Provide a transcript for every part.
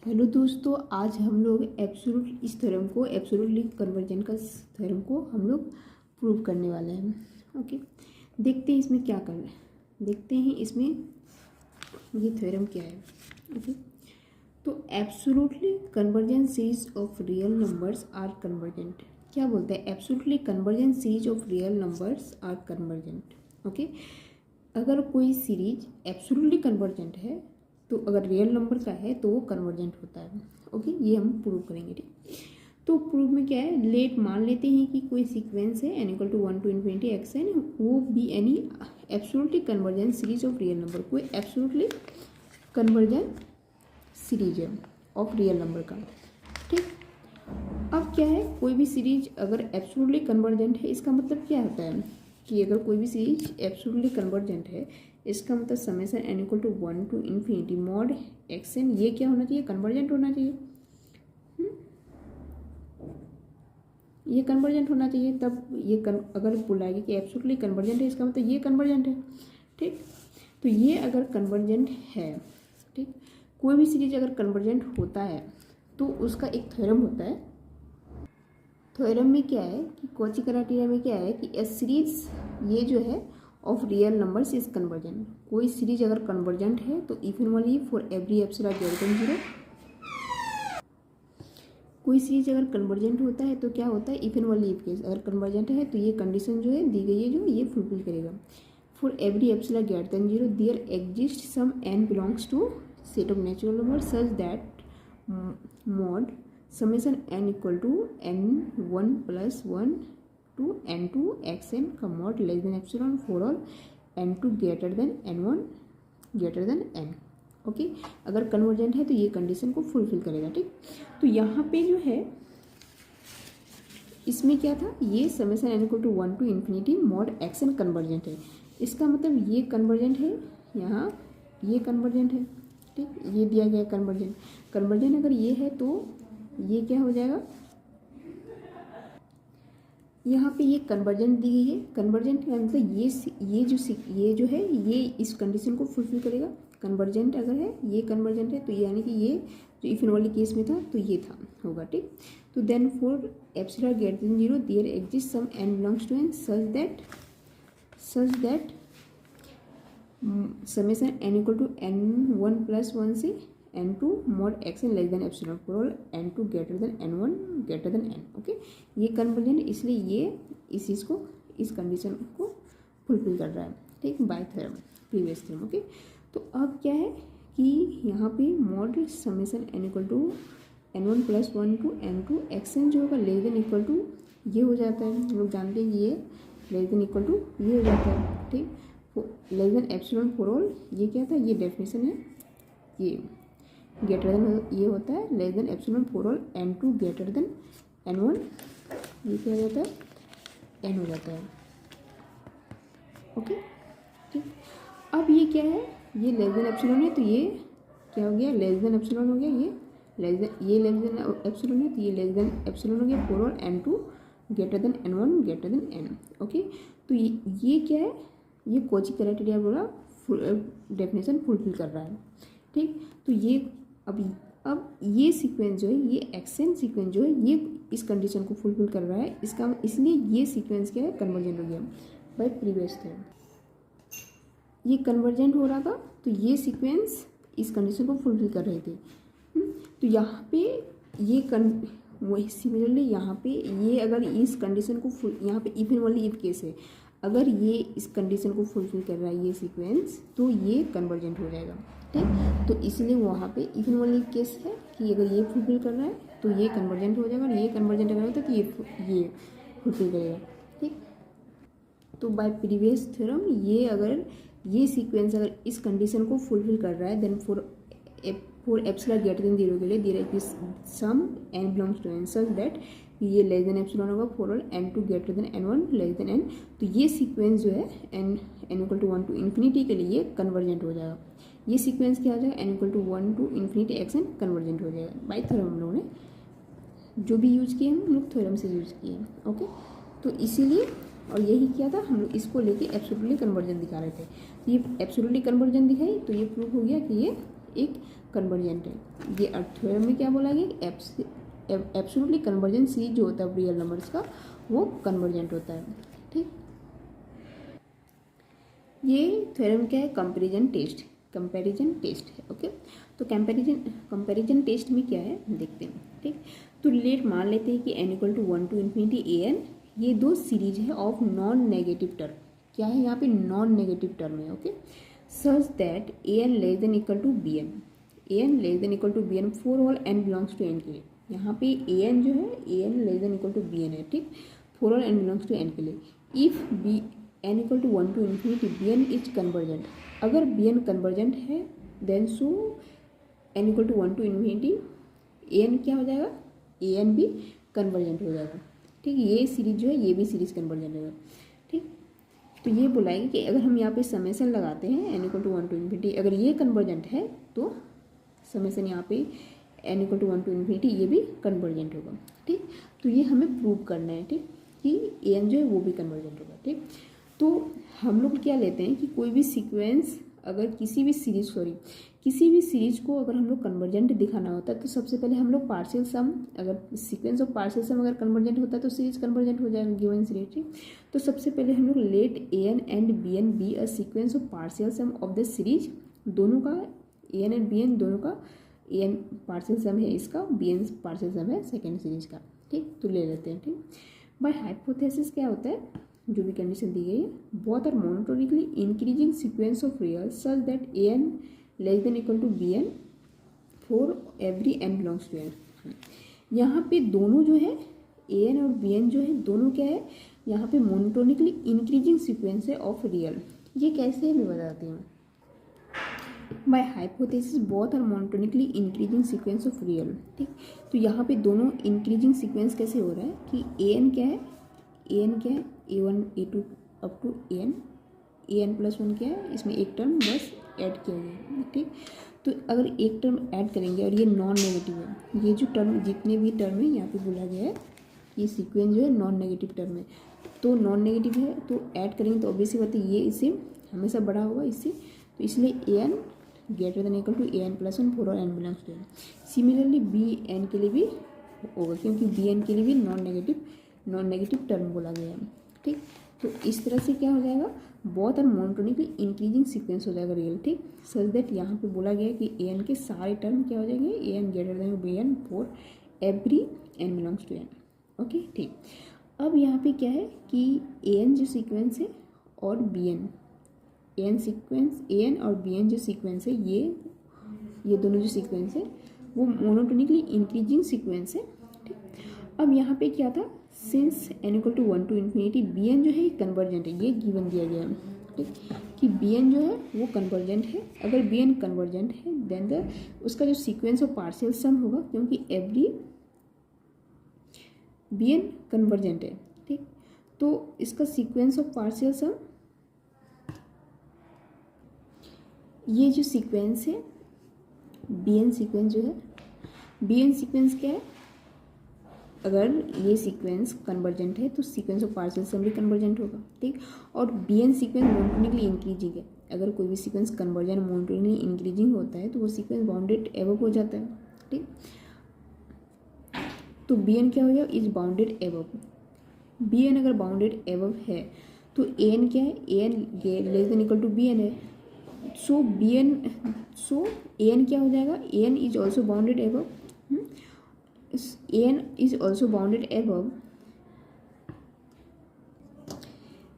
Hello दोस्तों, आज हम लोग एब्सोल्यूटली कन्वर्जन का थ्योरम को हम लोग प्रूव करने वाले हैं। ओके, देखते हैं इसमें क्या करना है। देखते हैं इसमें ये थ्योरम क्या है। ओके, तो absolutely convergent series of real numbers are convergent. क्या बोलते हैं? Absolutely convergent series of real numbers are convergent. Okay, अगर कोई सीरीज एब्सोल्यूटली कन्वर्जेंट है तो अगर रियल नंबर का है तो वो कन्वर्जेंट होता है। ओके, ये हम प्रूव करेंगे। ठीक, तो प्रूव में क्या है, मान लेते हैं कि कोई सीक्वेंस है n = 1 to ∞ xn, वो भी any absolutely convergent series of real number, कोई एब्सोल्युटली कन्वर्जेंट सीरीज है ऑफ रियल नंबर का। ठीक, अब क्या है, कोई भी सीरीज अगर एब्सोल्युटली कन्वर्जेंट है, इसका मतलब क्या होता है कि अगर कोई भी सीरीज एब्सोल्युटली कन्वर्जेंट है, इसका मतलब summation n = 1 to ∞ mod xn, ये क्या होना चाहिए? कन्वर्जेंट होना चाहिए। ये कन्वर्जेंट होना चाहिए, तब ये अगर बोलाएगी कि एब्सोल्युटली कन्वर्जेंट है, इसका मतलब ये कन्वर्जेंट है। ठीक, तो ये अगर कन्वर्जेंट है, ठीक, कोई भी सीरीज अगर कन्वर्जेंट होता है तो उसका एक थ्योरम होता है। थ्योरम में क्या है कि कॉची क्राइटेरिया में क्या है कि ए सीरीज ये जो है of real numbers is convergent. कोई सीरीज अगर कन्वर्जेंट है तो if and only for every epsilon greater than 0। कोई सीरीज अगर कन्वर्जेंट होता है तो क्या होता है, if and only if case अगर कन्वर्जेंट है तो ये कंडीशन जो है दी गई है, जो ये फुलफिल करेगा। For every epsilon greater than 0 there exist some n belongs to set of natural number such that mod summation n = n1 + 1 to n2 xn का mod less than epsilon for all n2 greater than n1 greater than n। Okay, अगर convergent है तो ये condition को fulfil करेगा। ठीक, तो यहाँ पे जो है इसमें क्या था, ये summation n = 1 to ∞ mod xn convergent है। इसका मतलब ये कन्वर्जेंट है, यहाँ ये कन्वर्जेंट है। ठीक, ये दिया गया कन्वर्जेंट अगर ये है तो ये क्या हो जाएगा, यहाँ पे ये कन्वर्जेंट दी गई है। कन्वर्जेंट का मतलब ये जो है ये इस कंडीशन को फुलफिल करेगा। कन्वर्जेंट अगर है, ये कन्वर्जेंट है, तो यानी कि ये जो इफ एंड वाली केस में था तो ये था होगा। ठीक, तो then for epsilon greater than 0 there exist some n belongs to n such that summation n = n1 + 1 से n2 mod xn less than epsilon for all n2 greater than n1 greater than n। Okay, ये convergent, इसलिए ये इस चीज़ को, इस condition को fulfil कर रहा है। ठीक, bye theorem, previous theorem. Okay, तो अब क्या है कि यहाँ पे mod summation n = n1 + 1 to n2 xn जो होगा लेस देन इक्वल टू ये हो जाता है। हम लोग जानते हैं ये लेस देन इक्वल टू ये हो जाता है। ठीक, less than epsilon for all, ये क्या था, ये डेफिनेशन है, ये ग्रेटर देन ये होता है less than epsilon for all n2 greater than n1, ये क्या हो जाता है, n हो जाता है। ओके, ठीक, अब ये क्या है, ये लेस देन एप्सिलॉन है तो ये क्या हो गया, लेस देन एप्सिलॉन हो गया, ये लेस देन एप्सिलॉन है तो ये लेस देन एप्सिलॉन हो गया for all n2 greater than n1 greater than n। Okay, तो ये क्या है, ये कॉची क्राइटेरिया बोला डेफिनेशन फुलफिल कर रहा है। ठीक, तो ये अब ये सीक्वेंस जो है, ये एक्सन सीक्वेंस जो है, ये इस कंडीशन को फुलफिल कर रहा है। इसका इसलिए ये सीक्वेंस क्या है, कन्वर्जेंट हो गया बाय प्रीवियस थ्योरम। ये कन्वर्जेंट हो रहा था तो ये सीक्वेंस इस कंडीशन को फुलफिल कर रहे थे। तो यहाँ पे ये वही सिमिलरली यहाँ पे ये अगर इस कंडीशन को यहाँ पे if and only if case है, अगर ये इस कंडीशन को फुलफिल कर रहा है ये सीक्वेंस, तो ये कन्वर्जेंट हो जाएगा। ठीक, तो इसलिए वहाँ पे इफ एंड ओनली केस है कि अगर ये फुलफिल कर रहा है तो ये कन्वर्जेंट हो जाएगा, और ये कन्वर्जेंट अगर होता है तो ये फुलफिल करेगा। ठीक, तो बाय प्रीवियस थ्योरम ये अगर ये सीक्वेंस अगर इस कंडीशन को फुलफिल कर रहा है, then for epsilon greater than 0 के लिए there exist some n belongs to n such that ये लेस देन एप्सिलॉन होगा for all n2 greater than n1 less than n। तो ये सीक्वेंस जो है n = 1 to ∞ के लिए कन्वर्जेंट हो जाएगा। ये सीक्वेंस क्या हो जाएगा, n = 1 to ∞ xn कन्वर्जेंट हो जाएगा बाय थ्योरम। हम लोगों ने जो भी यूज किए हम लोग थ्योरम से यूज किए। ओके, तो इसीलिए और यही किया था हम लोग, इसको लेके एब्सोल्युटली कन्वर्जन दिखा रहे थे। तो ये एब्सोल्युटली कन्वर्जन दिखाई तो ये प्रूव हो गया कि ये एक कन्वर्जेंट है। ये थ्योरम में क्या बोला गया, एब्सोल्युटली कन्वर्जेंट सीरीज जो होता है रियल नंबर्स का वो कन्वर्जेंट होता है। ठीक, ये थ्योरम क्या है, कंपैरिजन टेस्ट है। ओके, तो कंपैरिजन टेस्ट में क्या है देखते हैं। ठीक, तो लेट मान लेते हैं कि n equal to 1 to infinity an, ये दो सीरीज है ऑफ नॉन नेगेटिव टर्म। क्या है यहाँ पे, नॉन नेगेटिव टर्म है। Okay, such that an less than equal to bn for all n belongs to n के लिए। यहाँ पे an जो है an less than equal to bn है। ठीक, for all n belongs to n के लिए। If n equal to 1 to infinity bn is convergent, अगर bn कन्वर्जेंट है then so n equal to 1 to infinity an क्या हो जाएगा, an भी कन्वर्जेंट हो जाएगा। ठीक, ये सीरीज जो है ये भी सीरीज कन्वर्जेंट होगा। ठीक, तो ये बुलाएंगे कि अगर हम यहाँ पे समेसन लगाते हैं n equal to 1 to infinity, अगर ये कन्वर्जेंट है तो समेसन यहाँ पे n equal to 1 to infinity ये भी कन्वर्जेंट होगा। ठीक, तो ये हमें प्रूव करना है। ठीक, कि an जो है वो भी कन्वर्जेंट होगा। ठीक, तो हम लोग क्या लेते हैं कि कोई भी सीक्वेंस अगर किसी भी सीरीज को अगर हम लोग कन्वर्जेंट दिखाना होता है तो सबसे पहले हम लोग पार्शियल सम, अगर सीक्वेंस ऑफ पार्शियल सम अगर कन्वर्जेंट होता है तो सीरीज कन्वर्जेंट हो जाएगा गिवन सीरीज। ठीक, तो सबसे पहले हम लोग let an and bn be a sequence of partial sum of the series, दोनों का an एंड bn दोनों का an पार्शियल सम है इसका, bn पार्शियल सम है सेकेंड सीरीज का। ठीक, तो ले लेते हैं। ठीक, बाय हाइपोथेसिस क्या होता है, जो भी कंडीशन दी गई है, both are monotonically increasing sequence of real such that an less than equal to bn for every n belongs to n। यहाँ पे दोनों जो है an और bn जो है दोनों क्या है, यहाँ पे मोनोटोनिकली इंक्रीजिंग सीक्वेंस है ऑफ रियल। ये कैसे है मैं बताती हूँ। By hypothesis both are monotonically increasing sequence of real. ठीक, तो यहाँ पे दोनों इंक्रीजिंग सीक्वेंस कैसे हो रहा है कि an क्या है, a1 a2 up to an plus 1 क्या है, इसमें एक टर्म बस ऐड किया गया है। ठीक, तो अगर एक टर्म ऐड करेंगे और ये नॉन नेगेटिव है, ये जो टर्म जितने भी टर्म है यहाँ पे बोला गया है ये सीक्वेंस जो है नॉन नेगेटिव टर्म है, तो नॉन नेगेटिव है तो ऐड करेंगे तो ऑब्वियसली बात है ये इससे हमेशा बड़ा होगा इससे, तो इसलिए an greater than equal to an plus 1 for all n belongs to n। Similarly bn के लिए भी होगा क्योंकि bn के लिए भी नॉन नेगेटिव टर्म बोला गया है। ठीक, तो इस तरह से क्या हो जाएगा, both are monotonically increasing sequence हो जाएगा रियल। ठीक, सच दैट यहाँ पे बोला गया है कि an के सारे टर्म क्या हो जाएंगे, an greater than bn for every n belongs to n। Okay, ठीक, अब यहाँ पे क्या है कि an जो सीक्वेंस है और bn an और bn जो सीक्वेंस है ये दोनों जो सीक्वेंस है वो मोनोटोनिकली इंक्रीजिंग सीक्वेंस है। ठीक, अब यहाँ पे क्या था, since n equal to 1 to infinity bn जो है कन्वर्जेंट है, ये गिवन दिया गया है। ठीक, कि bn जो है वो कन्वर्जेंट है, अगर bn कन्वर्जेंट है देन उसका जो सीक्वेंस ऑफ पार्शियल सम होगा, क्योंकि एवरी bn कन्वर्जेंट है। ठीक, तो इसका सीक्वेंस ऑफ पार्शियल सम, ये जो सीक्वेंस है bn सीक्वेंस जो है, bn सीक्वेंस क्या है, अगर ये सीक्वेंस कन्वर्जेंट है तो सीक्वेंस ऑफ पार्शियल सम भी कन्वर्जेंट होगा। ठीक, और bn सीक्वेंस मोनोटोनिकली इंक्रीजिंग है, अगर कोई भी सीक्वेंस कन्वर्जेंट मोनोटोनिकली इंक्रीजिंग होता है तो वो सीक्वेंस बाउंडेड एबव हो जाता है। ठीक, तो bn क्या हो गया, इज बाउंडेड एबव। bn अगर बाउंडेड एबव है तो an क्या है, an less than equal to bn है, सो an क्या हो जाएगा, an is also bounded above, an is also bounded above,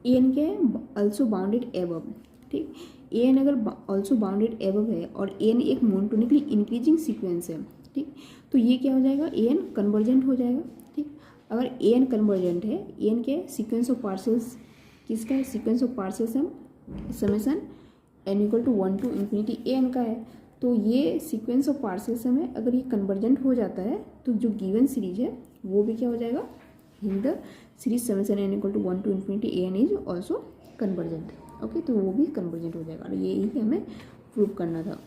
an क्या है, ऑल्सो बाउंडेड एबव। ठीक, an अगर ऑल्सो बाउंडेड एबव है और an एक मोनोटोनिकली इंक्रीजिंग सीक्वेंस है। ठीक, तो ये क्या हो जाएगा, an कन्वर्जेंट हो जाएगा। ठीक, अगर an कन्वर्जेंट है, an क्या है, सीक्वेंस ऑफ पार्शियल्स किसका है, sequence of partial sum summation n equal to 1 to infinity an का है, तो ये सीक्वेंस ऑफ पार्शियल सम है, अगर ये कन्वर्जेंट हो जाता है तो जो गिवन सीरीज है वो भी क्या हो जाएगा, in the series summation n equal to 1 to infinity an is also convergent. Okay, तो वो भी कन्वर्जेंट हो जाएगा, और यही हमें प्रूव करना था।